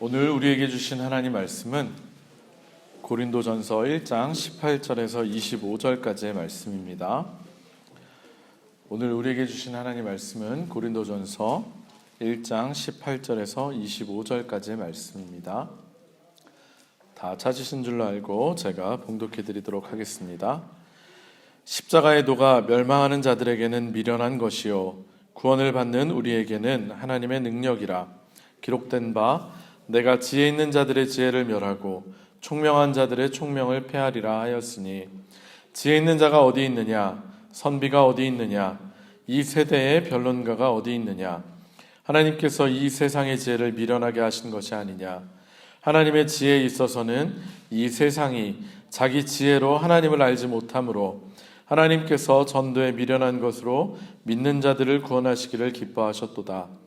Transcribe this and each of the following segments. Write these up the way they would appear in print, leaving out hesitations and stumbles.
오늘 우리에게 주신 하나님 말씀은 고린도전서 1장 18절에서 25절까지의 말씀입니다. 오늘 우리에게 주신 하나님 말씀은 고린도전서 1장 18절에서 25절까지의 말씀입니다. 다 찾으신 줄로 알고 제가 봉독해 드리도록 하겠습니다. 십자가의 도가 멸망하는 자들에게는 미련한 것이요 구원을 받는 우리에게는 하나님의 능력이라. 기록된 바 내가 지혜 있는 자들의 지혜를 멸하고 총명한 자들의 총명을 폐하리라 하였으니, 지혜 있는 자가 어디 있느냐? 선비가 어디 있느냐? 이 세대의 변론가가 어디 있느냐? 하나님께서 이 세상의 지혜를 미련하게 하신 것이 아니냐? 하나님의 지혜에 있어서는 이 세상이 자기 지혜로 하나님을 알지 못하므로 하나님께서 전도에 미련한 것으로 믿는 자들을 구원하시기를 기뻐하셨도다.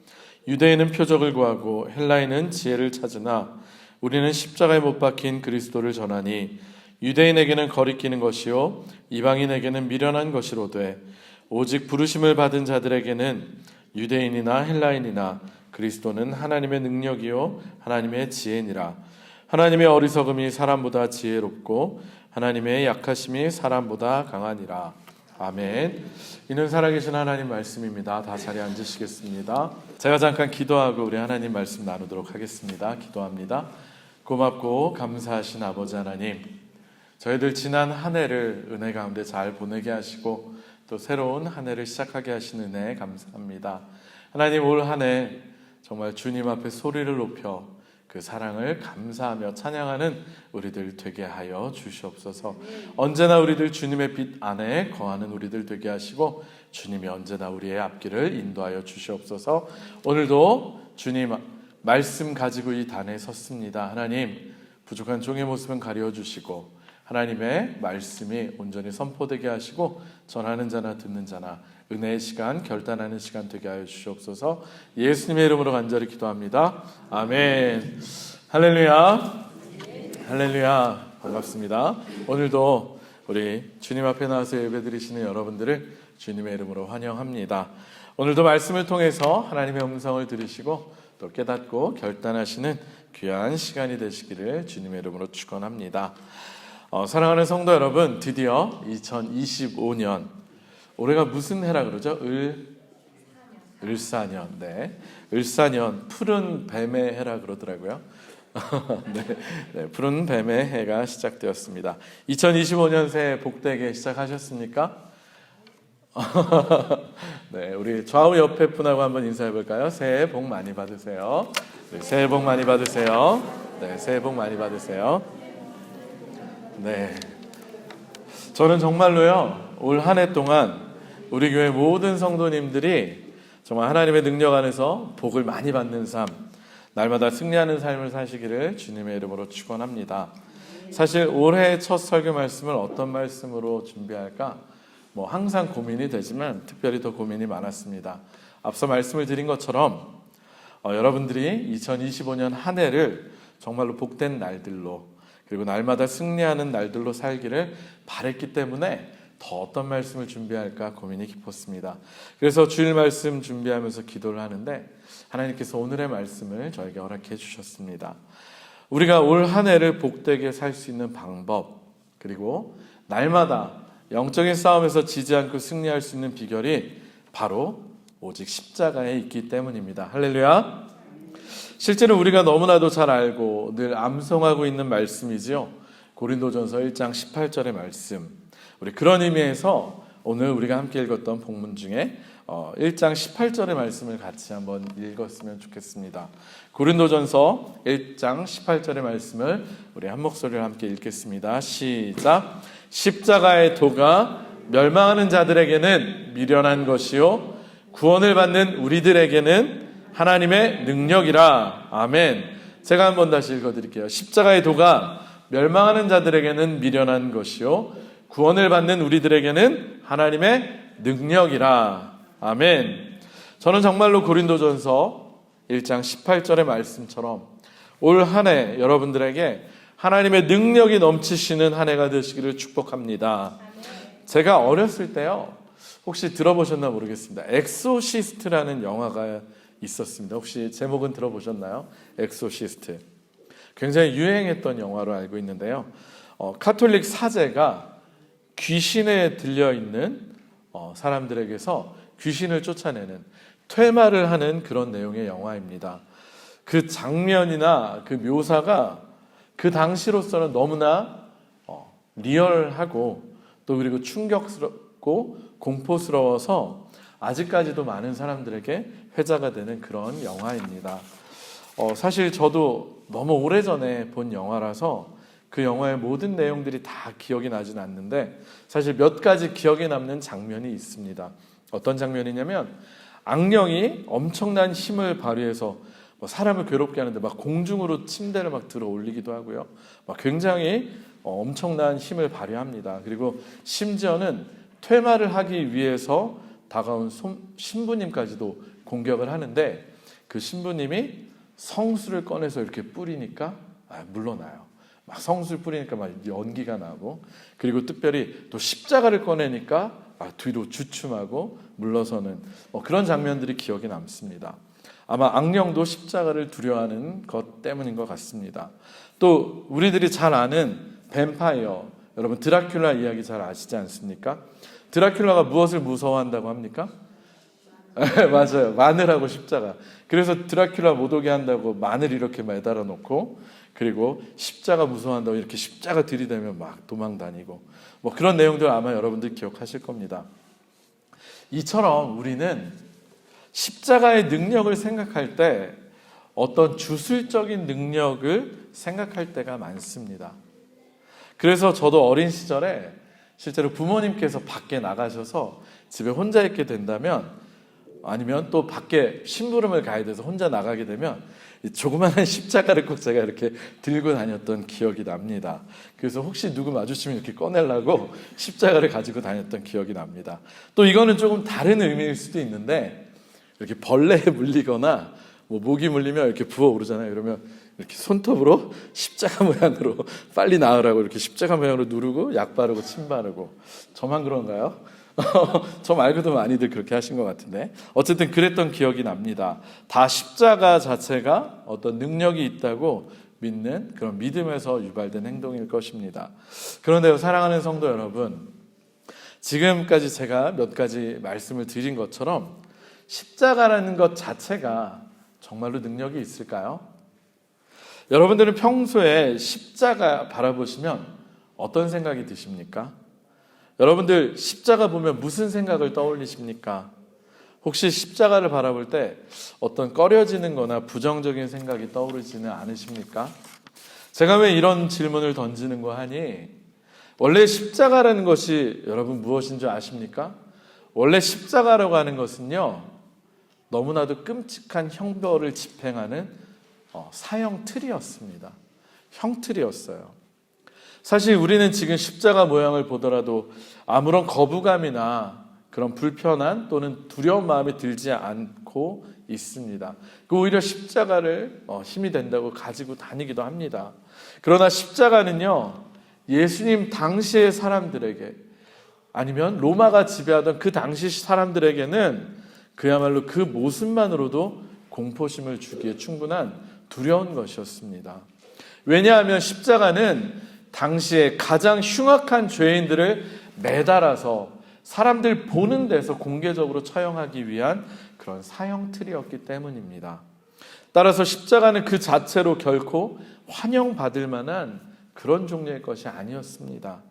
유대인은 표적을 구하고 헬라인은 지혜를 찾으나 우리는 십자가에 못 박힌 그리스도를 전하니, 유대인에게는 거리끼는 것이요 이방인에게는 미련한 것이로되 오직 부르심을 받은 자들에게는 유대인이나 헬라인이나 그리스도는 하나님의 능력이요 하나님의 지혜니라. 하나님의 어리석음이 사람보다 지혜롭고 하나님의 약하심이 사람보다 강하니라. 아멘. 이는 살아계신 하나님 말씀입니다. 다 자리에 앉으시겠습니다. 제가 잠깐 기도하고 우리 하나님 말씀 나누도록 하겠습니다. 기도합니다. 고맙고 감사하신 아버지 하나님, 저희들 지난 한 해를 은혜 가운데 잘 보내게 하시고 또 새로운 한 해를 시작하게 하신 은혜 감사합니다. 하나님, 올 한 해 정말 주님 앞에 소리를 높여 그 사랑을 감사하며 찬양하는 우리들 되게 하여 주시옵소서. 언제나 우리들 주님의 빛 안에 거하는 우리들 되게 하시고 주님이 언제나 우리의 앞길을 인도하여 주시옵소서. 오늘도 주님 말씀 가지고 이 단에 섰습니다. 하나님, 부족한 종의 모습은 가려주시고 하나님의 말씀이 온전히 선포되게 하시고 전하는 자나 듣는 자나 은혜의 시간, 결단하는 시간 되게 하여 주시옵소서. 예수님의 이름으로 간절히 기도합니다. 아멘. 할렐루야. 할렐루야. 반갑습니다. 오늘도 우리 주님 앞에 나와서 예배드리시는 여러분들을 주님의 이름으로 환영합니다. 오늘도 말씀을 통해서 하나님의 음성을 들으시고 또 깨닫고 결단하시는 귀한 시간이 되시기를 주님의 이름으로 축원합니다. 사랑하는 성도 여러분, 드디어 2025년, 올해가 무슨 해라 그러죠? 을사년. 네, 을사년, 푸른 뱀의 해라 그러더라고요. 네, 푸른 뱀의 해가 시작되었습니다. 2025년 새해 복되게 시작하셨습니까? 네, 우리 좌우 옆에 분하고 한번 인사해 볼까요? 새해 복 많이 받으세요. 네, 새해 복 많이 받으세요. 네, 새해 복 많이 받으세요. 네, 저는 정말로요, 올 한 해 동안 우리 교회 모든 성도님들이 정말 하나님의 능력 안에서 복을 많이 받는 삶, 날마다 승리하는 삶을 사시기를 주님의 이름으로 축원합니다. 사실 올해 첫 설교 말씀을 어떤 말씀으로 준비할까? 항상 고민이 되지만 특별히 더 고민이 많았습니다. 앞서 말씀을 드린 것처럼 여러분들이 2025년 한 해를 정말로 복된 날들로, 그리고 날마다 승리하는 날들로 살기를 바랬기 때문에 더 어떤 말씀을 준비할까 고민이 깊었습니다. 그래서 주일 말씀 준비하면서 기도를 하는데 하나님께서 오늘의 말씀을 저에게 허락해 주셨습니다. 우리가 올 한 해를 복되게 살 수 있는 방법, 그리고 날마다 영적인 싸움에서 지지 않고 승리할 수 있는 비결이 바로 오직 십자가에 있기 때문입니다. 할렐루야. 실제로 우리가 너무나도 잘 알고 늘 암송하고 있는 말씀이지요. 고린도전서 1장 18절의 말씀. 우리 그런 의미에서 오늘 우리가 함께 읽었던 본문 중에 1장 18절의 말씀을 같이 한번 읽었으면 좋겠습니다. 고린도전서 1장 18절의 말씀을 우리 한 목소리로 함께 읽겠습니다. 시작. 십자가의 도가 멸망하는 자들에게는 미련한 것이요 구원을 받는 우리들에게는 하나님의 능력이라. 아멘. 제가 한번 다시 읽어드릴게요. 십자가의 도가 멸망하는 자들에게는 미련한 것이요 구원을 받는 우리들에게는 하나님의 능력이라. 아멘. 저는 정말로 고린도전서 1장 18절의 말씀처럼 올 한 해 여러분들에게 하나님의 능력이 넘치시는 한 해가 되시기를 축복합니다. 제가 어렸을 때요, 혹시 들어보셨나 모르겠습니다. 엑소시스트라는 영화가 있었습니다. 혹시 제목은 들어보셨나요? 엑소시스트. 굉장히 유행했던 영화로 알고 있는데요. 카톨릭 사제가 귀신에 들려있는 사람들에게서 귀신을 쫓아내는 퇴마를 하는 그런 내용의 영화입니다. 그 장면이나 그 묘사가 그 당시로서는 너무나 리얼하고 또 그리고 충격스럽고 공포스러워서 아직까지도 많은 사람들에게 회자가 되는 그런 영화입니다. 사실 저도 너무 오래전에 본 영화라서 그 영화의 모든 내용들이 다 기억이 나진 않는데 사실 몇 가지 기억에 남는 장면이 있습니다. 어떤 장면이냐면 악령이 엄청난 힘을 발휘해서 사람을 괴롭게 하는데 막 공중으로 침대를 막 들어 올리기도 하고요. 막 굉장히 엄청난 힘을 발휘합니다. 그리고 심지어는 퇴마를 하기 위해서 다가온 신부님까지도 공격을 하는데 그 신부님이 성수를 꺼내서 이렇게 뿌리니까 물러나요. 막 성수를 뿌리니까 막 연기가 나고 그리고 특별히 또 십자가를 꺼내니까 뒤로 주춤하고 물러서는 그런 장면들이 기억에 남습니다. 아마 악령도 십자가를 두려워하는 것 때문인 것 같습니다. 또 우리들이 잘 아는 뱀파이어, 여러분 드라큘라 이야기 잘 아시지 않습니까? 드라큘라가 무엇을 무서워한다고 합니까? 맞아요. 마늘하고 십자가. 그래서 드라큘라 못 오게 한다고 마늘 이렇게 매달아 놓고 그리고 십자가 무서워한다고 이렇게 십자가 들이대면 막 도망 다니고 그런 내용들 아마 여러분들 기억하실 겁니다. 이처럼 우리는 십자가의 능력을 생각할 때 어떤 주술적인 능력을 생각할 때가 많습니다. 그래서 저도 어린 시절에 실제로 부모님께서 밖에 나가셔서 집에 혼자 있게 된다면 아니면 또 밖에 심부름을 가야 돼서 혼자 나가게 되면 조그마한 십자가를 꼭 제가 이렇게 들고 다녔던 기억이 납니다. 그래서 혹시 누구 마주치면 이렇게 꺼내려고 십자가를 가지고 다녔던 기억이 납니다. 또 이거는 조금 다른 의미일 수도 있는데 이렇게 벌레에 물리거나 모기 물리면 이렇게 부어오르잖아요. 그러면 이렇게 손톱으로 십자가 모양으로 빨리 나으라고 이렇게 십자가 모양으로 누르고 약 바르고 침 바르고 저만 그런가요? 저 말고도 많이들 그렇게 하신 것 같은데 어쨌든 그랬던 기억이 납니다. 다 십자가 자체가 어떤 능력이 있다고 믿는 그런 믿음에서 유발된 행동일 것입니다. 그런데요, 사랑하는 성도 여러분, 지금까지 제가 몇 가지 말씀을 드린 것처럼 십자가라는 것 자체가 정말로 능력이 있을까요? 여러분들은 평소에 십자가 바라보시면 어떤 생각이 드십니까? 여러분들 십자가 보면 무슨 생각을 떠올리십니까? 혹시 십자가를 바라볼 때 어떤 꺼려지는 거나 부정적인 생각이 떠오르지는 않으십니까? 제가 왜 이런 질문을 던지는 거 하니 원래 십자가라는 것이 여러분 무엇인 줄 아십니까? 원래 십자가라고 하는 것은요, 너무나도 끔찍한 형벌을 집행하는 사형 틀이었습니다. 형틀이었어요. 사실 우리는 지금 십자가 모양을 보더라도 아무런 거부감이나 그런 불편한 또는 두려운 마음이 들지 않고 있습니다. 오히려 십자가를 힘이 된다고 가지고 다니기도 합니다. 그러나 십자가는요, 예수님 당시의 사람들에게 아니면 로마가 지배하던 그 당시 사람들에게는 그야말로 그 모습만으로도 공포심을 주기에 충분한 두려운 것이었습니다. 왜냐하면 십자가는 당시에 가장 흉악한 죄인들을 매달아서 사람들 보는 데서 공개적으로 처형하기 위한 그런 사형 틀이었기 때문입니다. 따라서 십자가는 그 자체로 결코 환영받을 만한 그런 종류의 것이 아니었습니다.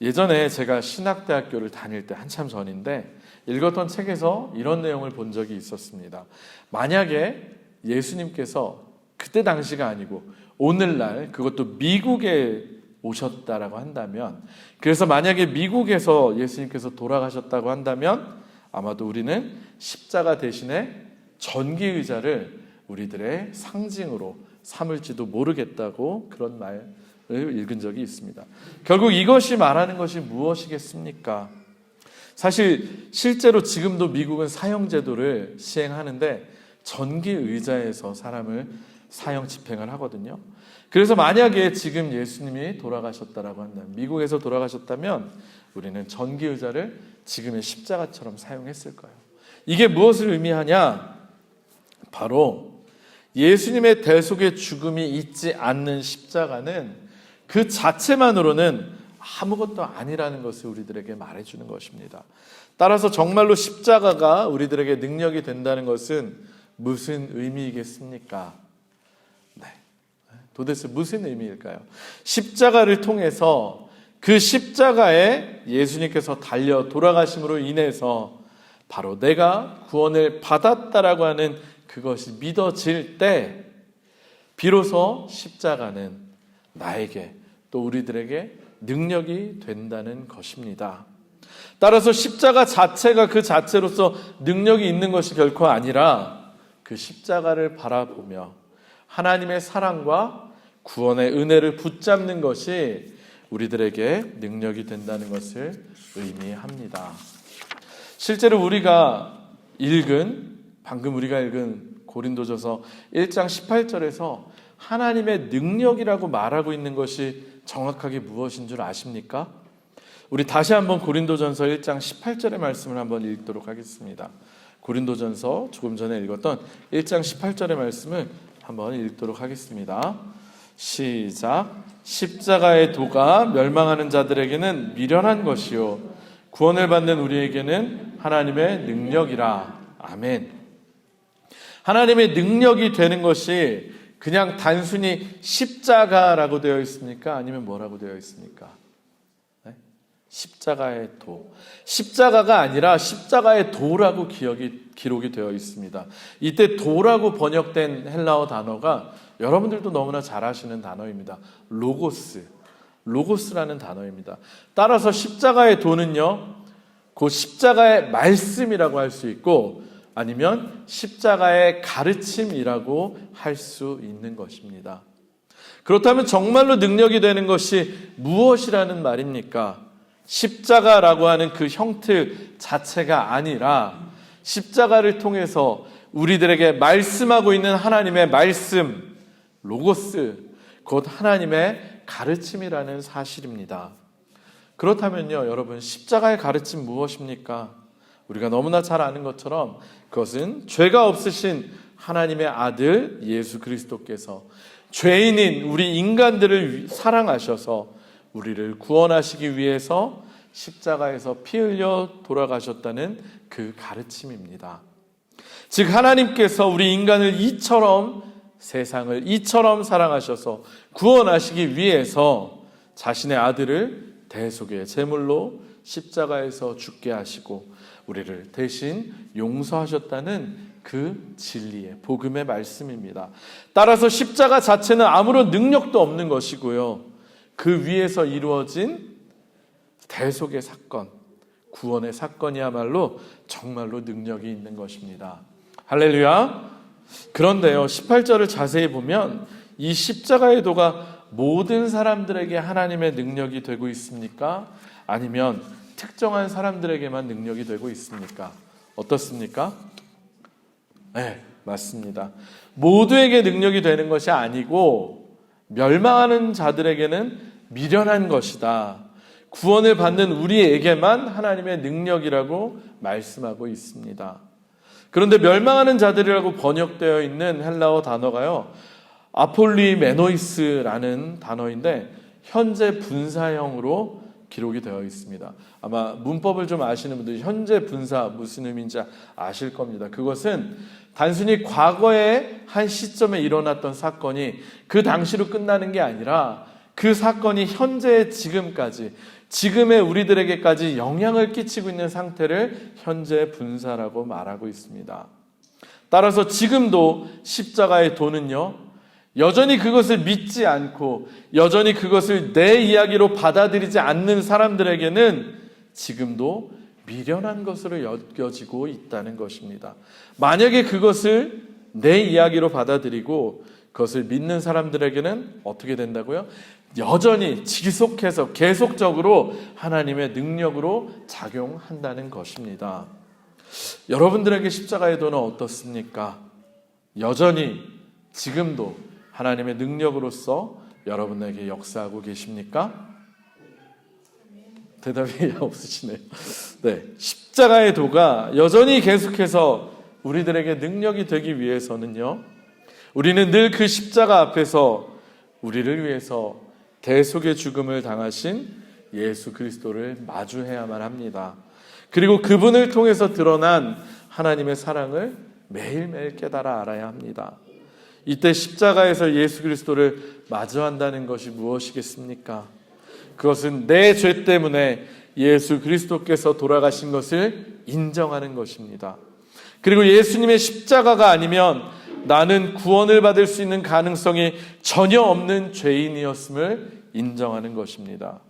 예전에 제가 신학대학교를 다닐 때 한참 전인데 읽었던 책에서 이런 내용을 본 적이 있었습니다. 만약에 예수님께서 그때 당시가 아니고 오늘날 그것도 미국에 오셨다라고 한다면, 그래서 만약에 미국에서 예수님께서 돌아가셨다고 한다면 아마도 우리는 십자가 대신에 전기의자를 우리들의 상징으로 삼을지도 모르겠다고 그런 말을 읽은 적이 있습니다. 결국 이것이 말하는 것이 무엇이겠습니까? 사실 실제로 지금도 미국은 사형제도를 시행하는데 전기의자에서 사람을 사형 집행을 하거든요. 그래서 만약에 지금 예수님이 돌아가셨다라고 한다면, 미국에서 돌아가셨다면 우리는 전기의자를 지금의 십자가처럼 사용했을 거예요. 이게 무엇을 의미하냐? 바로 예수님의 대속의 죽음이 있지 않는 십자가는 그 자체만으로는 아무것도 아니라는 것을 우리들에게 말해주는 것입니다. 따라서 정말로 십자가가 우리들에게 능력이 된다는 것은 무슨 의미이겠습니까? 네. 도대체 무슨 의미일까요? 십자가를 통해서 그 십자가에 예수님께서 달려 돌아가심으로 인해서 바로 내가 구원을 받았다라고 하는 그것이 믿어질 때 비로소 십자가는 나에게 또 우리들에게 능력이 된다는 것입니다. 따라서 십자가 자체가 그 자체로서 능력이 있는 것이 결코 아니라 그 십자가를 바라보며 하나님의 사랑과 구원의 은혜를 붙잡는 것이 우리들에게 능력이 된다는 것을 의미합니다. 실제로 방금 우리가 읽은 고린도전서 1장 18절에서 하나님의 능력이라고 말하고 있는 것이 정확하게 무엇인 줄 아십니까? 우리 다시 한번 고린도전서 1장 18절의 말씀을 한번 읽도록 하겠습니다. 고린도전서 조금 전에 읽었던 1장 18절의 말씀을 한번 읽도록 하겠습니다. 시작. 십자가의 도가 멸망하는 자들에게는 미련한 것이요 구원을 받는 우리에게는 하나님의 능력이라. 아멘. 하나님의 능력이 되는 것이 그냥 단순히 십자가라고 되어 있습니까? 아니면 뭐라고 되어 있습니까? 네? 십자가의 도. 십자가가 아니라 십자가의 도라고 기록이 되어 있습니다. 이때 도라고 번역된 헬라어 단어가 여러분들도 너무나 잘 아시는 단어입니다. 로고스라는 단어입니다. 따라서 십자가의 도는요, 그 십자가의 말씀이라고 할 수 있고 아니면 십자가의 가르침이라고 할 수 있는 것입니다. 그렇다면 정말로 능력이 되는 것이 무엇이라는 말입니까? 십자가라고 하는 그 형틀 자체가 아니라 십자가를 통해서 우리들에게 말씀하고 있는 하나님의 말씀, 로고스, 곧 하나님의 가르침이라는 사실입니다. 그렇다면요, 여러분, 십자가의 가르침 무엇입니까? 우리가 너무나 잘 아는 것처럼 그것은 죄가 없으신 하나님의 아들 예수 그리스도께서 죄인인 우리 인간들을 사랑하셔서 우리를 구원하시기 위해서 십자가에서 피 흘려 돌아가셨다는 그 가르침입니다. 즉 하나님께서 우리 인간을 세상을 이처럼 사랑하셔서 구원하시기 위해서 자신의 아들을 대속의 제물로 십자가에서 죽게 하시고 우리를 대신 용서하셨다는 그 진리의 복음의 말씀입니다. 따라서 십자가 자체는 아무런 능력도 없는 것이고요, 그 위에서 이루어진 대속의 사건, 구원의 사건이야말로 정말로 능력이 있는 것입니다. 할렐루야. 그런데요, 18절을 자세히 보면 이 십자가의 도가 모든 사람들에게 하나님의 능력이 되고 있습니까? 아니면 특정한 사람들에게만 능력이 되고 있습니까? 어떻습니까? 네, 맞습니다. 모두에게 능력이 되는 것이 아니고 멸망하는 자들에게는 미련한 것이다. 구원을 받는 우리에게만 하나님의 능력이라고 말씀하고 있습니다. 그런데 멸망하는 자들이라고 번역되어 있는 헬라어 단어가요, 아폴리메노이스라는 단어인데 현재 분사형으로 기록이 되어 있습니다. 아마 문법을 좀 아시는 분들이 현재 분사 무슨 의미인지 아실 겁니다. 그것은 단순히 과거의 한 시점에 일어났던 사건이 그 당시로 끝나는 게 아니라 그 사건이 현재의 지금까지, 지금의 우리들에게까지 영향을 끼치고 있는 상태를 현재 분사라고 말하고 있습니다. 따라서 지금도 십자가의 도는요, 여전히 그것을 믿지 않고 여전히 그것을 내 이야기로 받아들이지 않는 사람들에게는 지금도 미련한 것으로 여겨지고 있다는 것입니다. 만약에 그것을 내 이야기로 받아들이고 그것을 믿는 사람들에게는 어떻게 된다고요? 여전히 지속해서 계속적으로 하나님의 능력으로 작용한다는 것입니다. 여러분들에게 십자가의 도는 어떻습니까? 여전히 지금도 하나님의 능력으로서 여러분에게 역사하고 계십니까? 대답이 없으시네요. 네, 십자가의 도가 여전히 계속해서 우리들에게 능력이 되기 위해서는요, 우리는 늘 그 십자가 앞에서 우리를 위해서 대속의 죽음을 당하신 예수 그리스도를 마주해야만 합니다. 그리고 그분을 통해서 드러난 하나님의 사랑을 매일매일 깨달아 알아야 합니다. 이때 십자가에서 예수 그리스도를 마주한다는 것이 무엇이겠습니까? 그것은 내 죄 때문에 예수 그리스도께서 돌아가신 것을 인정하는 것입니다. 그리고 예수님의 십자가가 아니면 나는 구원을 받을 수 있는 가능성이 전혀 없는 죄인이었음을 인정하는 것입니다.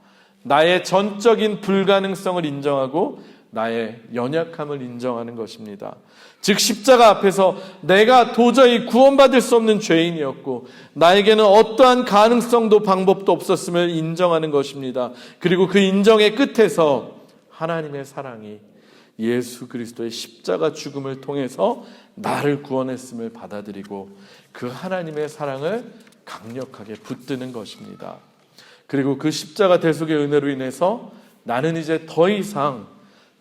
나의 전적인 불가능성을 인정하고 나의 연약함을 인정하는 것입니다. 즉 십자가 앞에서 내가 도저히 구원받을 수 없는 죄인이었고 나에게는 어떠한 가능성도 방법도 없었음을 인정하는 것입니다. 그리고 그 인정의 끝에서 하나님의 사랑이 예수 그리스도의 십자가 죽음을 통해서 나를 구원했음을 받아들이고 그 하나님의 사랑을 강력하게 붙드는 것입니다. 그리고 그 십자가 대속의 은혜로 인해서 나는 이제 더 이상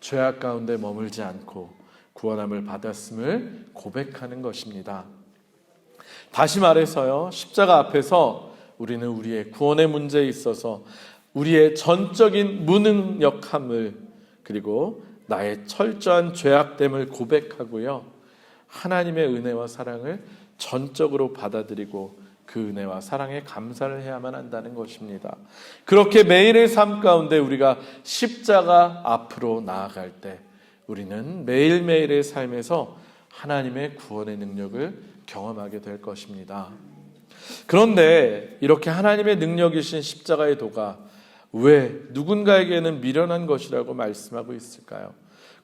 죄악 가운데 머물지 않고 구원함을 받았음을 고백하는 것입니다. 다시 말해서요, 십자가 앞에서 우리는 우리의 구원의 문제에 있어서 우리의 전적인 무능력함을 그리고 나의 철저한 죄악됨을 고백하고요, 하나님의 은혜와 사랑을 전적으로 받아들이고 그 은혜와 사랑에 감사를 해야만 한다는 것입니다. 그렇게 매일의 삶 가운데 우리가 십자가 앞으로 나아갈 때 우리는 매일매일의 삶에서 하나님의 구원의 능력을 경험하게 될 것입니다. 그런데 이렇게 하나님의 능력이신 십자가의 도가 왜 누군가에게는 미련한 것이라고 말씀하고 있을까요?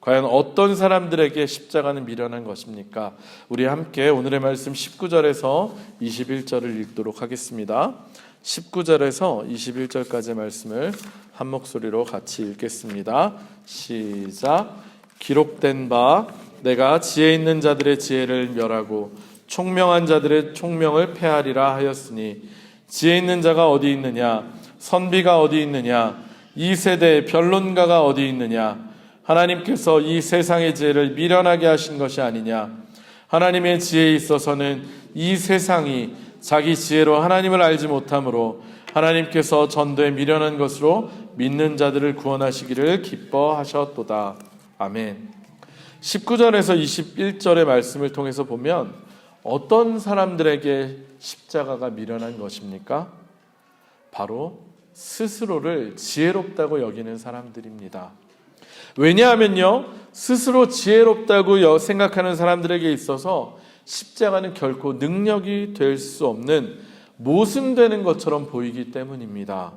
과연 어떤 사람들에게 십자가는 미련한 것입니까? 우리 함께 오늘의 말씀 19절에서 21절을 읽도록 하겠습니다. 19절에서 21절까지의 말씀을 한 목소리로 같이 읽겠습니다. 시작. 기록된 바 내가 지혜 있는 자들의 지혜를 멸하고 총명한 자들의 총명을 폐하리라 하였으니 지혜 있는 자가 어디 있느냐? 선비가 어디 있느냐? 이 세대의 변론가가 어디 있느냐? 하나님께서 이 세상의 지혜를 미련하게 하신 것이 아니냐? 하나님의 지혜에 있어서는 이 세상이 자기 지혜로 하나님을 알지 못하므로 하나님께서 전도에 미련한 것으로 믿는 자들을 구원하시기를 기뻐하셨도다. 아멘. 19절에서 21절의 말씀을 통해서 보면 어떤 사람들에게 십자가가 미련한 것입니까? 바로 스스로를 지혜롭다고 여기는 사람들입니다. 왜냐하면요, 스스로 지혜롭다고 생각하는 사람들에게 있어서 십자가는 결코 능력이 될 수 없는 모순되는 것처럼 보이기 때문입니다.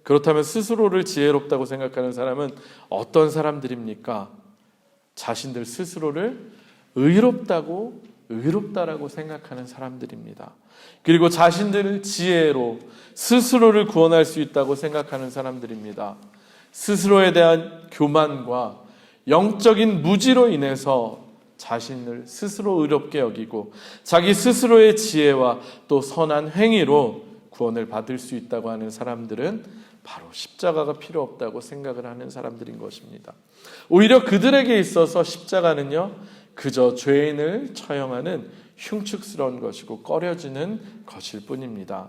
그렇다면 스스로를 지혜롭다고 생각하는 사람은 어떤 사람들입니까? 자신들 스스로를 의롭다라고 생각하는 사람들입니다. 그리고 자신들을 지혜로 스스로를 구원할 수 있다고 생각하는 사람들입니다. 스스로에 대한 교만과 영적인 무지로 인해서 자신을 스스로 의롭게 여기고 자기 스스로의 지혜와 또 선한 행위로 구원을 받을 수 있다고 하는 사람들은 바로 십자가가 필요 없다고 생각을 하는 사람들인 것입니다. 오히려 그들에게 있어서 십자가는요, 그저 죄인을 처형하는 흉측스러운 것이고 꺼려지는 것일 뿐입니다.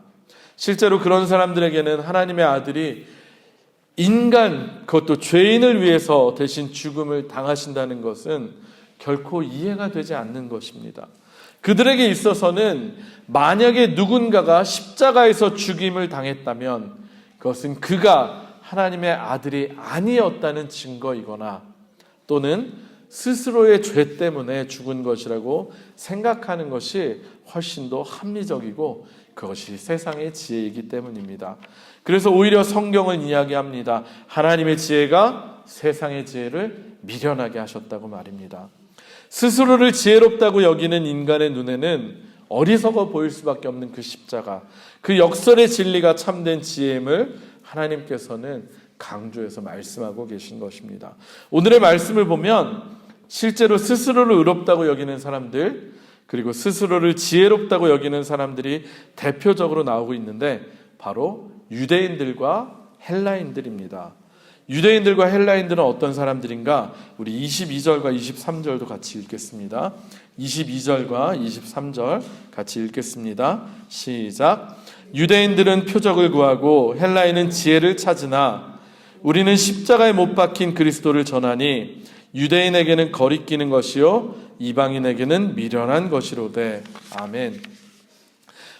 실제로 그런 사람들에게는 하나님의 아들이 인간, 그것도 죄인을 위해서 대신 죽음을 당하신다는 것은 결코 이해가 되지 않는 것입니다. 그들에게 있어서는 만약에 누군가가 십자가에서 죽임을 당했다면 그것은 그가 하나님의 아들이 아니었다는 증거이거나 또는 스스로의 죄 때문에 죽은 것이라고 생각하는 것이 훨씬 더 합리적이고 그것이 세상의 지혜이기 때문입니다. 그래서 오히려 성경은 이야기합니다. 하나님의 지혜가 세상의 지혜를 미련하게 하셨다고 말입니다. 스스로를 지혜롭다고 여기는 인간의 눈에는 어리석어 보일 수밖에 없는 그 십자가, 그 역설의 진리가 참된 지혜임을 하나님께서는 강조해서 말씀하고 계신 것입니다. 오늘의 말씀을 보면 실제로 스스로를 의롭다고 여기는 사람들, 그리고 스스로를 지혜롭다고 여기는 사람들이 대표적으로 나오고 있는데 바로 유대인들과 헬라인들입니다. 유대인들과 헬라인들은 어떤 사람들인가? 우리 22절과 23절도 같이 읽겠습니다. 22절과 23절 같이 읽겠습니다. 시작. 유대인들은 표적을 구하고 헬라인은 지혜를 찾으나 우리는 십자가에 못 박힌 그리스도를 전하니 유대인에게는 거리끼는 것이요 이방인에게는 미련한 것이로되. 아멘.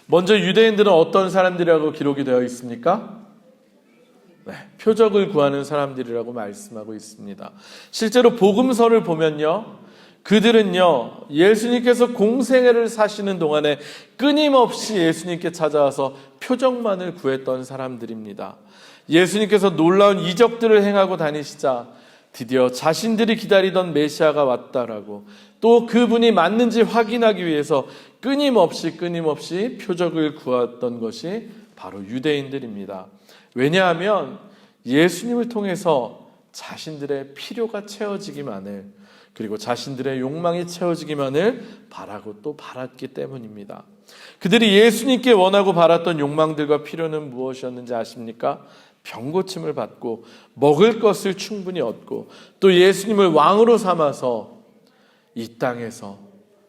먼저 유대인들은 어떤 사람들이라고 기록이 되어 있습니까? 네, 표적을 구하는 사람들이라고 말씀하고 있습니다. 실제로 복음서를 보면요, 그들은요 예수님께서 공생애를 사시는 동안에 끊임없이 예수님께 찾아와서 표적만을 구했던 사람들입니다. 예수님께서 놀라운 이적들을 행하고 다니시자 드디어 자신들이 기다리던 메시아가 왔다라고, 또 그분이 맞는지 확인하기 위해서 끊임없이 표적을 구했던 것이 바로 유대인들입니다. 왜냐하면 예수님을 통해서 자신들의 필요가 채워지기만을, 그리고 자신들의 욕망이 채워지기만을 바라고 또 바랐기 때문입니다. 그들이 예수님께 원하고 바랐던 욕망들과 필요는 무엇이었는지 아십니까? 병고침을 받고 먹을 것을 충분히 얻고 또 예수님을 왕으로 삼아서 이 땅에서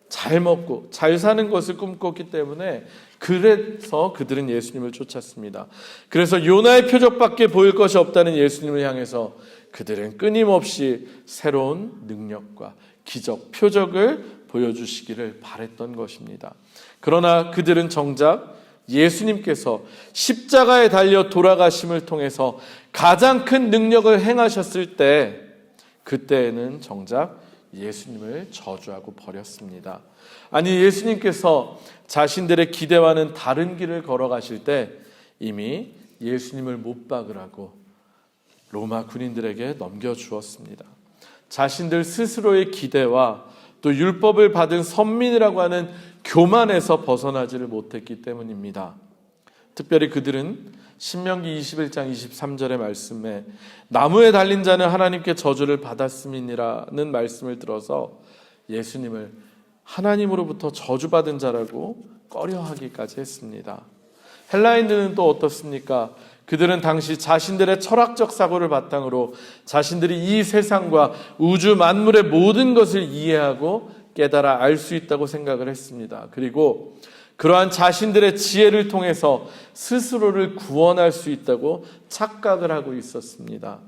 잘 먹고 잘 사는 것을 꿈꿨기 때문에, 그래서 그들은 예수님을 쫓았습니다. 그래서 요나의 표적밖에 보일 것이 없다는 예수님을 향해서 그들은 끊임없이 새로운 능력과 기적, 표적을 보여주시기를 바랬던 것입니다. 그러나 그들은 정작 예수님께서 십자가에 달려 돌아가심을 통해서 가장 큰 능력을 행하셨을 때, 그때에는 정작 예수님을 저주하고 버렸습니다. 아니, 예수님께서 자신들의 기대와는 다른 길을 걸어가실 때 이미 예수님을 못 박으라고 로마 군인들에게 넘겨주었습니다. 자신들 스스로의 기대와 또 율법을 받은 선민이라고 하는 교만에서 벗어나지를 못했기 때문입니다. 특별히 그들은 신명기 21장 23절의 말씀에 나무에 달린 자는 하나님께 저주를 받았음이니라는 말씀을 들어서 예수님을 하나님으로부터 저주받은 자라고 꺼려하기까지 했습니다. 헬라인들은 또 어떻습니까? 그들은 당시 자신들의 철학적 사고를 바탕으로 자신들이 이 세상과 우주 만물의 모든 것을 이해하고 깨달아 알 수 있다고 생각을 했습니다. 그리고 그러한 자신들의 지혜를 통해서 스스로를 구원할 수 있다고 착각을 하고 있었습니다.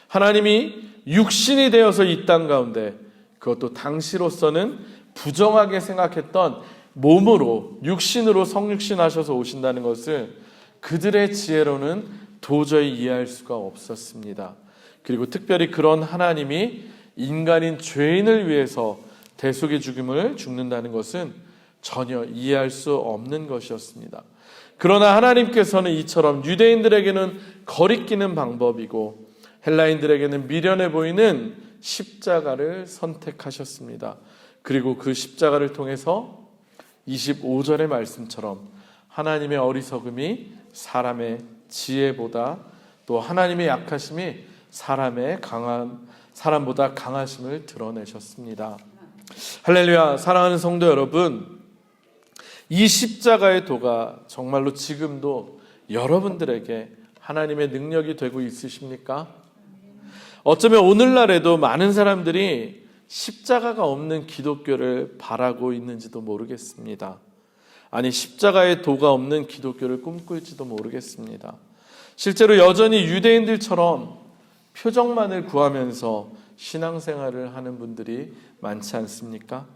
하나님이 육신이 되어서 이 땅 가운데, 그것도 당시로서는 부정하게 생각했던 몸으로, 육신으로 성육신하셔서 오신다는 것을 그들의 지혜로는 도저히 이해할 수가 없었습니다. 그리고 특별히 그런 하나님이 인간인 죄인을 위해서 대속의 죽음을 죽는다는 것은 전혀 이해할 수 없는 것이었습니다. 그러나 하나님께서는 이처럼 유대인들에게는 거리끼는 방법이고 헬라인들에게는 미련해 보이는 십자가를 선택하셨습니다. 그리고 그 십자가를 통해서 25절의 말씀처럼 하나님의 어리석음이 사람의 지혜보다, 또 하나님의 약하심이 사람보다 강하심을 드러내셨습니다. 할렐루야. 사랑하는 성도 여러분, 이 십자가의 도가 정말로 지금도 여러분들에게 하나님의 능력이 되고 있으십니까? 어쩌면 오늘날에도 많은 사람들이 십자가가 없는 기독교를 바라고 있는지도 모르겠습니다. 아니, 십자가의 도가 없는 기독교를 꿈꿀지도 모르겠습니다. 실제로 여전히 유대인들처럼 표적만을 구하면서 신앙생활을 하는 분들이 많지 않습니까?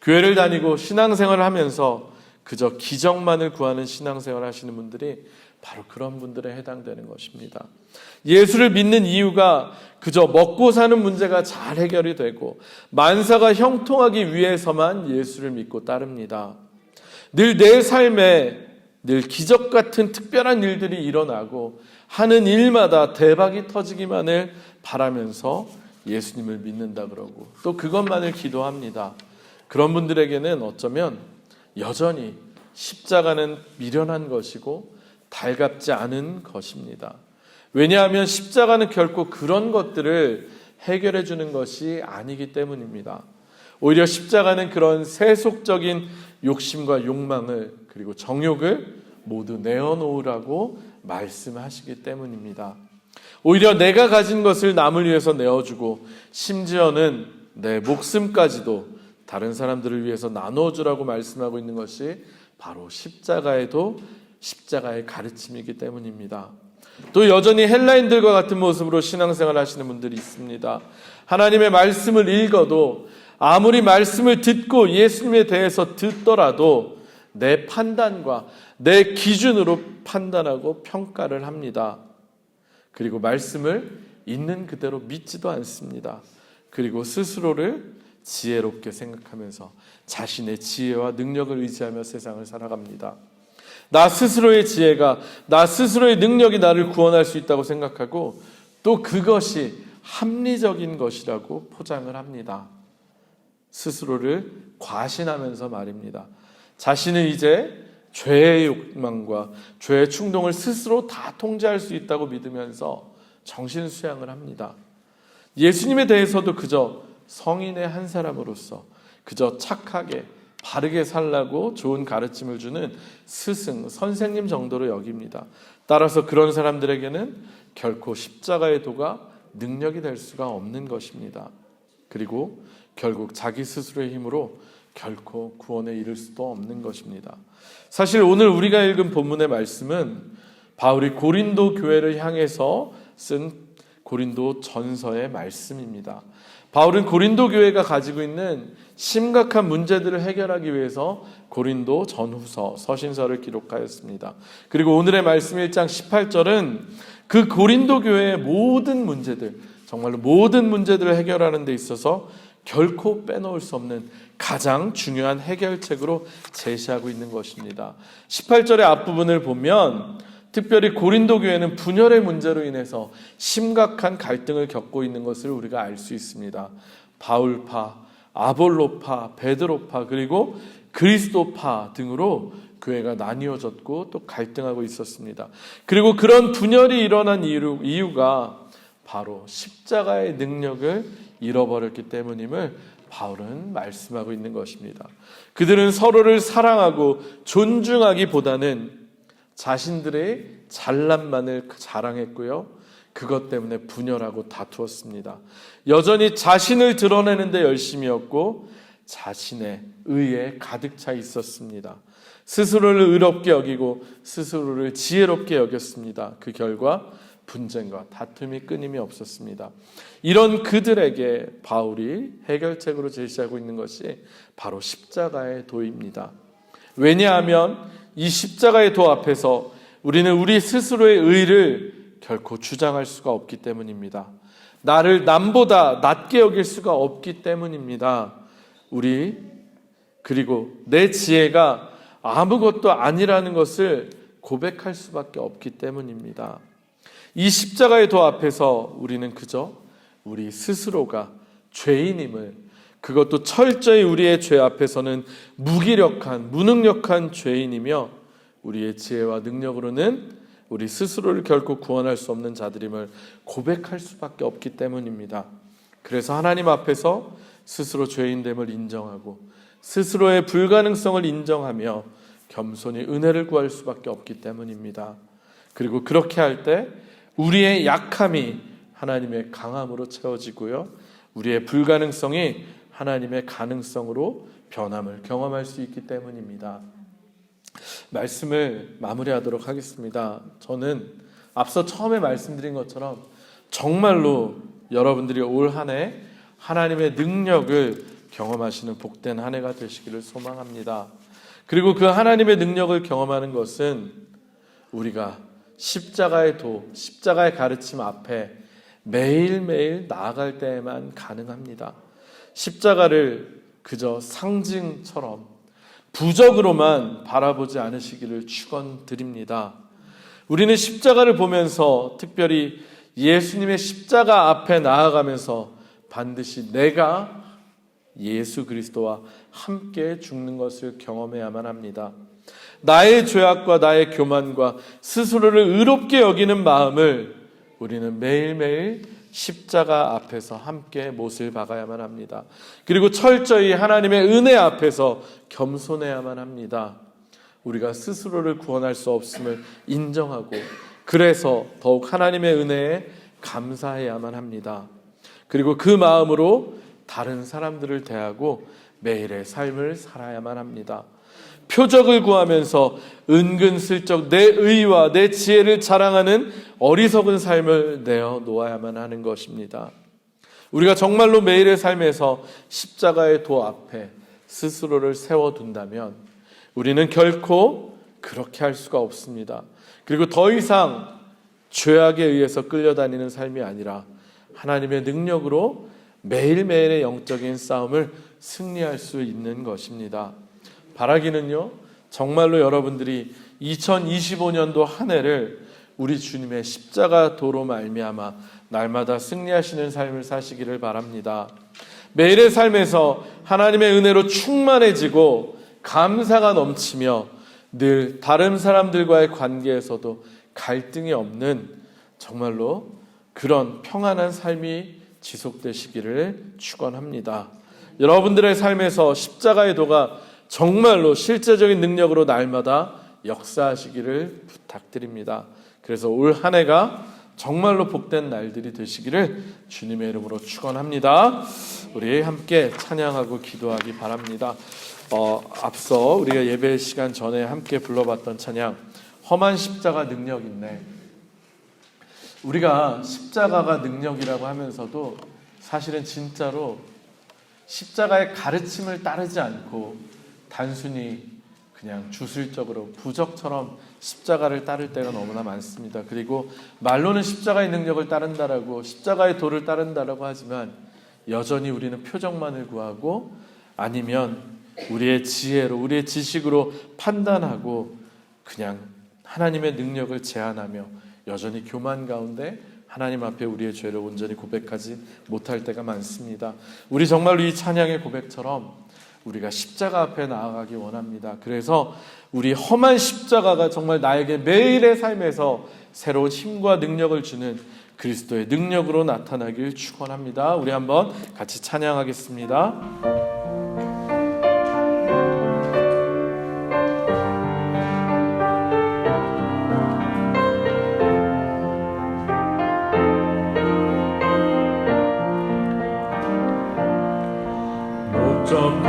교회를 다니고 신앙생활을 하면서 그저 기적만을 구하는 신앙생활을 하시는 분들이 바로 그런 분들에 해당되는 것입니다. 예수를 믿는 이유가 그저 먹고 사는 문제가 잘 해결이 되고 만사가 형통하기 위해서만 예수를 믿고 따릅니다. 늘 내 삶에 늘 기적 같은 특별한 일들이 일어나고 하는 일마다 대박이 터지기만을 바라면서 예수님을 믿는다 그러고 또 그것만을 기도합니다. 그런 분들에게는 어쩌면 여전히 십자가는 미련한 것이고 달갑지 않은 것입니다. 왜냐하면 십자가는 결코 그런 것들을 해결해 주는 것이 아니기 때문입니다. 오히려 십자가는 그런 세속적인 욕심과 욕망을, 그리고 정욕을 모두 내어놓으라고 말씀하시기 때문입니다. 오히려 내가 가진 것을 남을 위해서 내어주고 심지어는 내 목숨까지도 다른 사람들을 위해서 나눠주라고 말씀하고 있는 것이 바로 십자가의 가르침이기 때문입니다. 또 여전히 헬라인들과 같은 모습으로 신앙생활 하시는 분들이 있습니다. 하나님의 말씀을 읽어도 아무리 말씀을 듣고 예수님에 대해서 듣더라도 내 판단과 내 기준으로 판단하고 평가를 합니다. 그리고 말씀을 있는 그대로 믿지도 않습니다. 그리고 스스로를 지혜롭게 생각하면서 자신의 지혜와 능력을 의지하며 세상을 살아갑니다. 나 스스로의 지혜가, 나 스스로의 능력이 나를 구원할 수 있다고 생각하고 또 그것이 합리적인 것이라고 포장을 합니다. 스스로를 과신하면서 말입니다. 자신은 이제 죄의 욕망과 죄의 충동을 스스로 다 통제할 수 있다고 믿으면서 정신 수양을 합니다. 예수님에 대해서도 그저 성인의 한 사람으로서 그저 착하게 바르게 살라고 좋은 가르침을 주는 스승, 선생님 정도로 여깁니다. 따라서 그런 사람들에게는 결코 십자가의 도가 능력이 될 수가 없는 것입니다. 그리고 결국 자기 스스로의 힘으로 결코 구원에 이를 수도 없는 것입니다. 사실 오늘 우리가 읽은 본문의 말씀은 바울이 고린도 교회를 향해서 쓴 고린도 전서의 말씀입니다. 바울은 고린도 교회가 가지고 있는 심각한 문제들을 해결하기 위해서 고린도 전후서, 서신서를 기록하였습니다. 그리고 오늘의 말씀 1장 18절은 그 고린도 교회의 모든 문제들, 정말로 모든 문제들을 해결하는 데 있어서 결코 빼놓을 수 없는 가장 중요한 해결책으로 제시하고 있는 것입니다. 18절의 앞부분을 보면 특별히 고린도 교회는 분열의 문제로 인해서 심각한 갈등을 겪고 있는 것을 우리가 알 수 있습니다. 바울파, 아볼로파, 베드로파, 그리고 그리스도파 등으로 교회가 나뉘어졌고 또 갈등하고 있었습니다. 그리고 그런 분열이 일어난 이유가 바로 십자가의 능력을 잃어버렸기 때문임을 바울은 말씀하고 있는 것입니다. 그들은 서로를 사랑하고 존중하기보다는 자신들의 잘남만을 자랑했고요. 그것 때문에 분열하고 다투었습니다. 여전히 자신을 드러내는 데 열심이었고 자신의 의에 가득 차 있었습니다. 스스로를 의롭게 여기고 스스로를 지혜롭게 여겼습니다. 그 결과 분쟁과 다툼이 끊임이 없었습니다. 이런 그들에게 바울이 해결책으로 제시하고 있는 것이 바로 십자가의 도입니다. 왜냐하면 이 십자가의 도 앞에서 우리는 우리 스스로의 의를 결코 주장할 수가 없기 때문입니다. 나를 남보다 낮게 여길 수가 없기 때문입니다. 그리고 내 지혜가 아무것도 아니라는 것을 고백할 수밖에 없기 때문입니다. 이 십자가의 도 앞에서 우리는 그저 우리 스스로가 죄인임을, 그것도 철저히 우리의 죄 앞에서는 무기력한, 무능력한 죄인이며 우리의 지혜와 능력으로는 우리 스스로를 결코 구원할 수 없는 자들임을 고백할 수밖에 없기 때문입니다. 그래서 하나님 앞에서 스스로 죄인됨을 인정하고 스스로의 불가능성을 인정하며 겸손히 은혜를 구할 수밖에 없기 때문입니다. 그리고 그렇게 할 때 우리의 약함이 하나님의 강함으로 채워지고요, 우리의 불가능성이 하나님의 가능성으로 변함을 경험할 수 있기 때문입니다. 말씀을 마무리하도록 하겠습니다. 저는 앞서 처음에 말씀드린 것처럼 정말로 여러분들이 올 한 해 하나님의 능력을 경험하시는 복된 한 해가 되시기를 소망합니다. 그리고 그 하나님의 능력을 경험하는 것은 우리가 십자가의 도, 십자가의 가르침 앞에 매일매일 나아갈 때에만 가능합니다. 십자가를 그저 상징처럼 부적으로만 바라보지 않으시기를 축원드립니다. 우리는 십자가를 보면서 특별히 예수님의 십자가 앞에 나아가면서 반드시 내가 예수 그리스도와 함께 죽는 것을 경험해야만 합니다. 나의 죄악과 나의 교만과 스스로를 의롭게 여기는 마음을 우리는 매일매일 십자가 앞에서 함께 못을 박아야만 합니다. 그리고 철저히 하나님의 은혜 앞에서 겸손해야만 합니다. 우리가 스스로를 구원할 수 없음을 인정하고 그래서 더욱 하나님의 은혜에 감사해야만 합니다. 그리고 그 마음으로 다른 사람들을 대하고 매일의 삶을 살아야만 합니다. 표적을 구하면서 은근슬쩍 내 의와 내 지혜를 자랑하는 어리석은 삶을 내어 놓아야만 하는 것입니다. 우리가 정말로 매일의 삶에서 십자가의 도 앞에 스스로를 세워둔다면 우리는 결코 그렇게 할 수가 없습니다. 그리고 더 이상 죄악에 의해서 끌려다니는 삶이 아니라 하나님의 능력으로 매일매일의 영적인 싸움을 승리할 수 있는 것입니다. 바라기는요, 정말로 여러분들이 2025년도 한 해를 우리 주님의 십자가 도로 말미암아 날마다 승리하시는 삶을 사시기를 바랍니다. 매일의 삶에서 하나님의 은혜로 충만해지고 감사가 넘치며 늘 다른 사람들과의 관계에서도 갈등이 없는 정말로 그런 평안한 삶이 지속되시기를 축원합니다. 여러분들의 삶에서 십자가의 도가 정말로 실제적인 능력으로 날마다 역사하시기를 부탁드립니다. 그래서 올 한 해가 정말로 복된 날들이 되시기를 주님의 이름으로 축원합니다. 우리 함께 찬양하고 기도하기 바랍니다. 앞서 우리가 예배 시간 전에 함께 불러봤던 찬양 험한 십자가 능력 있네. 우리가 십자가가 능력이라고 하면서도 사실은 진짜로 십자가의 가르침을 따르지 않고 단순히 그냥 주술적으로 부적처럼 십자가를 따를 때가 너무나 많습니다. 그리고 말로는 십자가의 능력을 따른다라고 십자가의 도를 따른다라고 하지만 여전히 우리는 표적만을 구하고 아니면 우리의 지혜로 우리의 지식으로 판단하고 그냥 하나님의 능력을 제한하며 여전히 교만 가운데 하나님 앞에 우리의 죄를 온전히 고백하지 못할 때가 많습니다. 우리 정말로 이 찬양의 고백처럼 우리가 십자가 앞에 나아가기 원합니다. 그래서 우리 험한 십자가가 정말 나에게 매일의 삶에서 새로운 힘과 능력을 주는 그리스도의 능력으로 나타나길 축원합니다. 우리 한번 같이 찬양하겠습니다. 목적도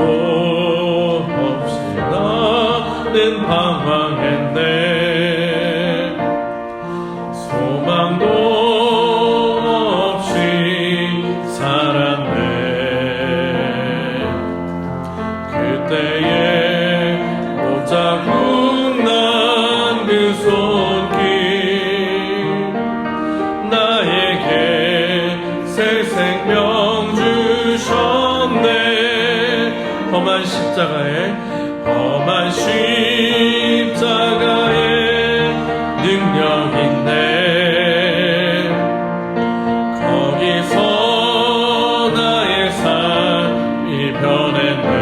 없이 나는 방황했네. 소망도 없이 살았네. 그때에 못자국 난 그 손길 나에게 새 생명 주셨네. 험한 십자가에 능력 있네. 거기서 나의 삶이 변했네.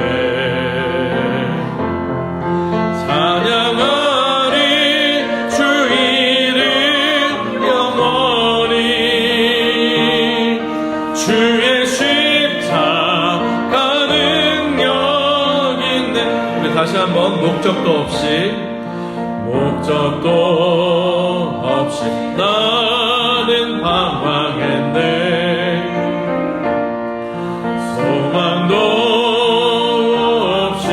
찬양하리 주 이름 영원히. 주의 다시 한번 목적도 없이 나는 방황했네. 소망도 없이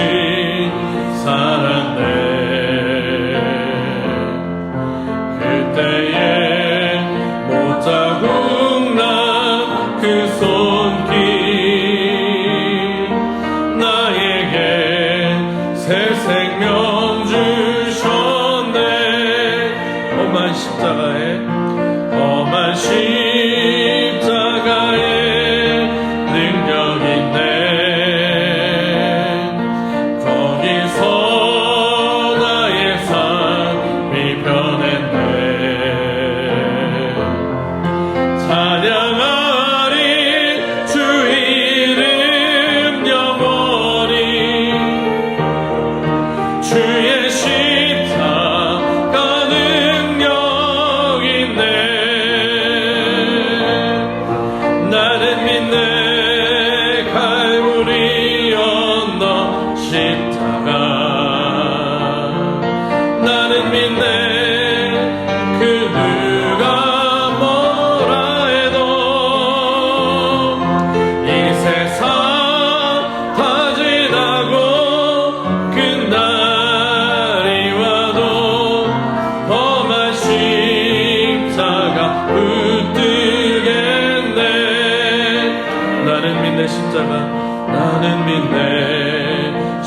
살았네. 그때에 못자국 난 그 손길 나에게 새 생명 주셨네. 험한 십자가에 능력 있네. 거기서 나의 삶이 변했네. 찬양하리 주 이름 영원히. 주의 십자가 능력 있네. 나는 믿네. 갈보리 언덕 십자가. 나는 믿네. 그 나는 믿네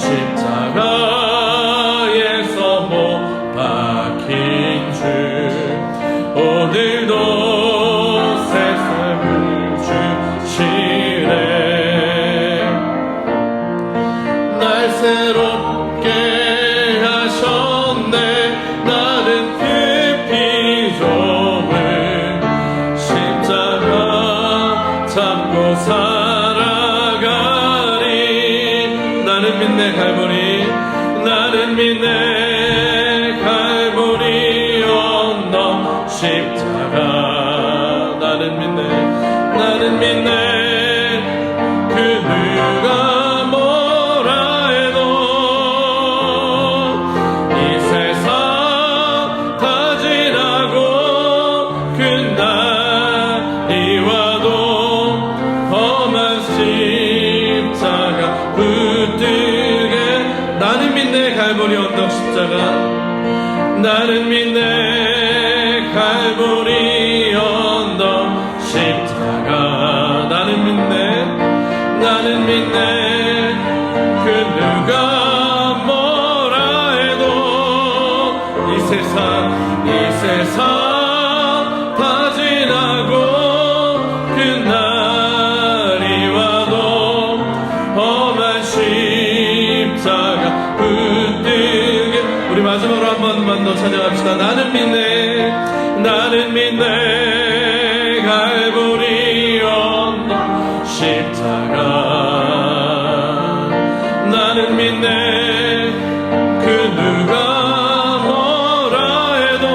십자가에서 못 박힌 주 오늘도 새 삶을 주시네 날 새롭게 하셨네 나는 그 피조물 십자가 잡고 살아가리 나는 믿네 갈보리 나는 믿네 갈보리 언덕 십자가 나는 믿네 그 누가 뭐라 해도 이 세상 다 지나고 끝날이 와도 험한 십자가 붙들게 나는 믿네 갈보리 언덕 십자가 나는 믿네 갈보리 언덕 십자가 나는 믿네 그 누가 뭐라 해도 이 세상 다 지나고 그날이 와도 험한 십자가 붙들게 우리 마지막으로 한 번만 더 찬양합시다 나는 믿네 갈보리 언덕 십자가 나는 믿네 그 누가 뭐라 해도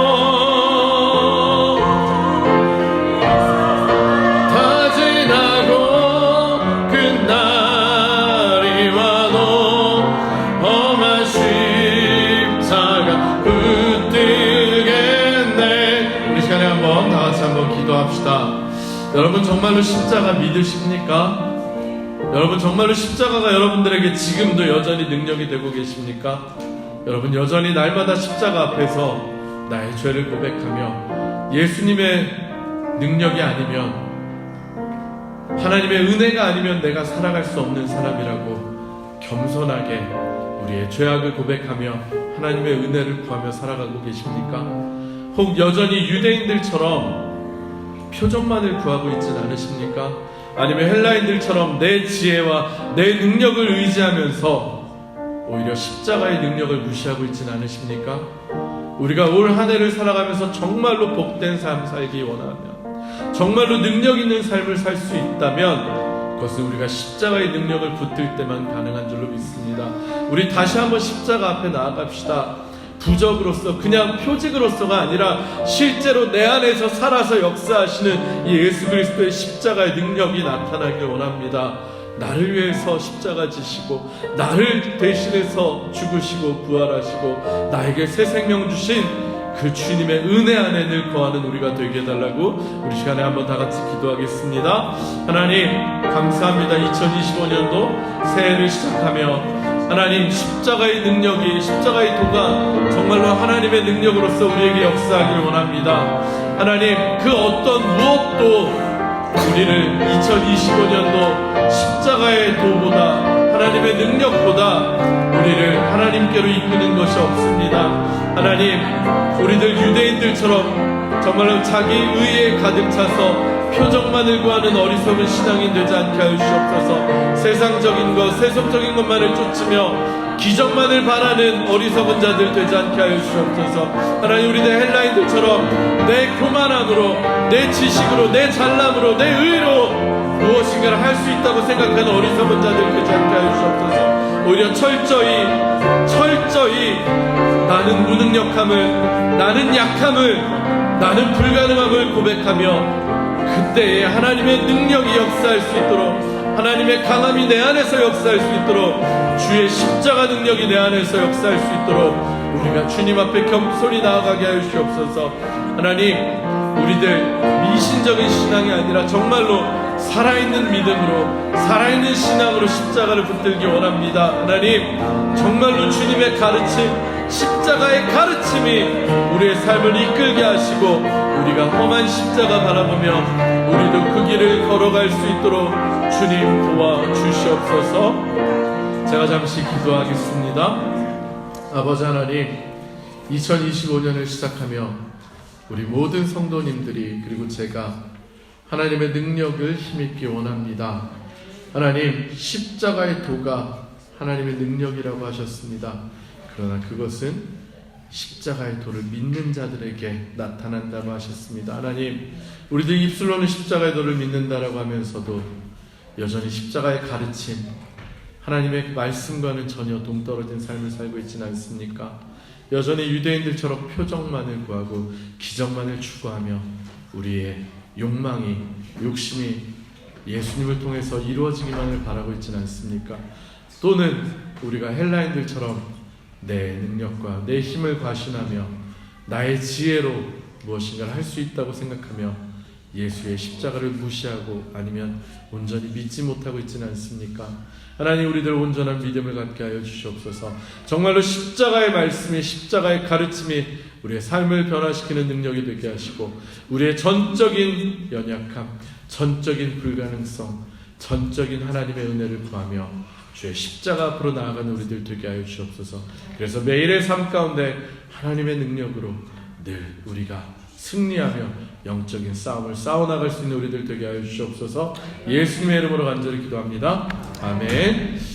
다 지나고 끝날이 와도 험한 십자가 붙들겠네 우리 시간에 한번 다 같이 한번 기도합시다 여러분 정말로 십자가 믿으십니까? 여러분 정말로 십자가가 여러분들에게 지금도 여전히 능력이 되고 계십니까? 여러분 여전히 날마다 십자가 앞에서 나의 죄를 고백하며 예수님의 능력이 아니면 하나님의 은혜가 아니면 내가 살아갈 수 없는 사람이라고 겸손하게 우리의 죄악을 고백하며 하나님의 은혜를 구하며 살아가고 계십니까? 혹 여전히 유대인들처럼 표적만을 구하고 있진 않으십니까? 아니면 헬라인들처럼 내 지혜와 내 능력을 의지하면서 오히려 십자가의 능력을 무시하고 있진 않으십니까? 우리가 올 한 해를 살아가면서 정말로 복된 삶 살기 원하면 정말로 능력 있는 삶을 살 수 있다면 그것은 우리가 십자가의 능력을 붙들 때만 가능한 줄로 믿습니다. 우리 다시 한번 십자가 앞에 나아갑시다. 부적으로서 그냥 표직으로서가 아니라 실제로 내 안에서 살아서 역사하시는 이 예수 그리스도의 십자가의 능력이 나타나길 원합니다. 나를 위해서 십자가 지시고 나를 대신해서 죽으시고 부활하시고 나에게 새 생명 주신 그 주님의 은혜 안에 늘 거하는 우리가 되게 해달라고 우리 시간에 한번 다 같이 기도하겠습니다. 하나님 감사합니다. 2025년도 새해를 시작하며 하나님 십자가의 능력이 십자가의 도가 정말로 하나님의 능력으로서 우리에게 역사하길 원합니다. 하나님 그 어떤 무엇도 우리를 2025년도 십자가의 도보다 하나님의 능력보다 우리를 하나님께로 이끄는 것이 없습니다. 하나님 우리들 유대인들처럼 정말로 자기 의에 가득 차서 표적만을 구하는 어리석은 신앙인 되지 않게 하여 주시옵소서. 세상적인 것 세속적인 것만을 쫓으며 기적만을 바라는 어리석은 자들 되지 않게 하여 주시옵소서. 하나님 우리들 헬라인들처럼 내 교만함으로 내 지식으로 내 잘남으로 내 의로 무엇인가를 할 수 있다고 생각하는 어리석은 자들 되지 않게 하여 주시옵소서. 오히려 철저히 나는 무능력함을 나는 약함을 나는 불가능함을 고백하며 그때에 하나님의 능력이 역사할 수 있도록 하나님의 강함이 내 안에서 역사할 수 있도록 주의 십자가 능력이 내 안에서 역사할 수 있도록 우리가 주님 앞에 겸손히 나아가게 하여 주시옵소서. 하나님 우리들 미신적인 신앙이 아니라 정말로 살아있는 믿음으로 살아있는 신앙으로 십자가를 붙들기 원합니다. 하나님 정말로 주님의 가르침 십자가의 가르침이 우리의 삶을 이끌게 하시고 우리가 험한 십자가 바라보며 우리도 그 길을 걸어갈 수 있도록 주님 도와주시옵소서. 제가 잠시 기도하겠습니다. 아버지 하나님, 2025년을 시작하며 우리 모든 성도님들이 그리고 제가 하나님의 능력을 힘입기 원합니다. 하나님, 십자가의 도가 하나님의 능력이라고 하셨습니다. 그러나 그것은 십자가의 도를 믿는 자들에게 나타난다고 하셨습니다. 하나님, 우리들 입술로는 십자가의 도를 믿는다라고 하면서도 여전히 십자가의 가르침, 하나님의 말씀과는 전혀 동떨어진 삶을 살고 있지는 않습니까? 여전히 유대인들처럼 표적만을 구하고 기적만을 추구하며 우리의 욕망이, 욕심이 예수님을 통해서 이루어지기만을 바라고 있지는 않습니까? 또는 우리가 헬라인들처럼 내 능력과 내 힘을 과신하며 나의 지혜로 무엇인가를 할 수 있다고 생각하며 예수의 십자가를 무시하고 아니면 온전히 믿지 못하고 있지는 않습니까? 하나님, 우리들 온전한 믿음을 갖게 하여 주시옵소서. 정말로 십자가의 말씀이, 십자가의 가르침이 우리의 삶을 변화시키는 능력이 되게 하시고 우리의 전적인 연약함, 전적인 불가능성, 전적인 하나님의 은혜를 구하며 주의 십자가 앞으로 나아가는 우리들 되게 하여 주시옵소서. 그래서 매일의 삶 가운데 하나님의 능력으로 늘 우리가 승리하며 영적인 싸움을 싸워나갈 수 있는 우리들 되게 하여 주시옵소서. 예수님의 이름으로 간절히 기도합니다. 아멘.